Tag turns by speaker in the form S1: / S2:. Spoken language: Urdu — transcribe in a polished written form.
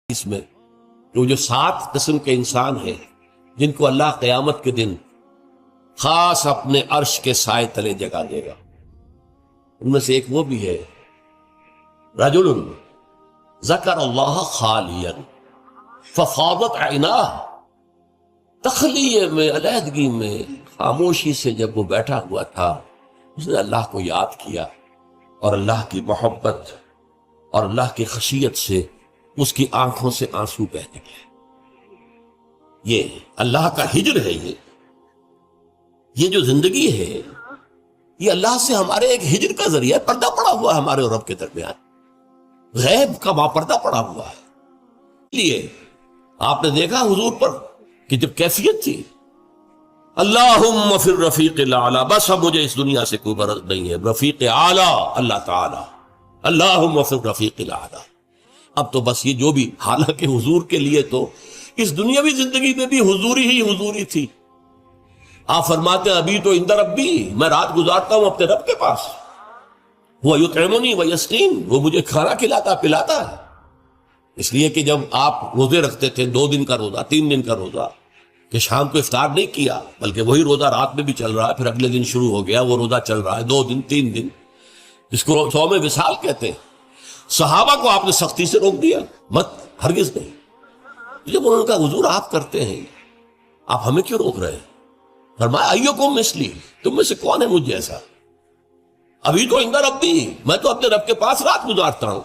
S1: اس میں وہ جو 7 قسم کے انسان ہیں جن کو اللہ قیامت کے دن خاص اپنے عرش کے سائے تلے جگہ دے گا، ان میں سے ایک وہ بھی ہے رجل ذکر اللہ خالیا ففاضت عیناہ، تخلیے میں، علیحدگی میں، خاموشی سے جب وہ بیٹھا ہوا تھا اس نے اللہ کو یاد کیا اور اللہ کی محبت اور اللہ کی خشیت سے اس کی آنکھوں سے آنسو بہنے لگے۔ یہ اللہ کا ہجر ہے، یہ جو زندگی ہے یہ اللہ سے ہمارے ایک ہجر کا ذریعہ ہے۔ پردہ پڑا ہوا ہے ہمارے اور رب کے درمیان، غیب کا پردہ پڑا ہوا ہے۔ اس لیے آپ نے دیکھا حضور پر کہ جب کیفیت تھی اللہم فی الرفیق الاعلی، بس اب مجھے اس دنیا سے کوئی غرض نہیں ہے، رفیق اعلی اللہ تعالی، اللہم فی الرفیق الاعلی۔ اب تو بس یہ جو بھی، حالانکہ حضور کے لیے تو اس دنیاوی زندگی میں بھی حضوری ہی حضوری تھی۔ آپ فرماتے ہیں ابھی تو عند ربی، میں رات گزارتا ہوں اپنے رب کے پاس، وہ یطعمنی ویسقین، وہ مجھے کھانا کھلاتا پلاتا ہے۔ اس لیے کہ جب آپ روزے رکھتے تھے 2 دن کا روزہ، 3 دن کا روزہ، کہ شام کو افطار نہیں کیا بلکہ وہی روزہ رات میں بھی چل رہا ہے، پھر اگلے دن شروع ہو گیا وہ روزہ چل رہا ہے 2 دن 3 دن، جس کو صوم وصال کہتے ہیں۔ صحابہ کو آپ نے سختی سے روک دیا، مت، ہرگز نہیں۔ جب انہوں نے کہا حضور آپ کرتے ہیں، آپ ہمیں کیوں روک رہے ہیں؟ فرمایا ایکم مثلی، تم میں سے کون ہے مجھ جیسا؟ ابھی تو عند ربی، میں تو اپنے رب کے پاس رات گزارتا ہوں۔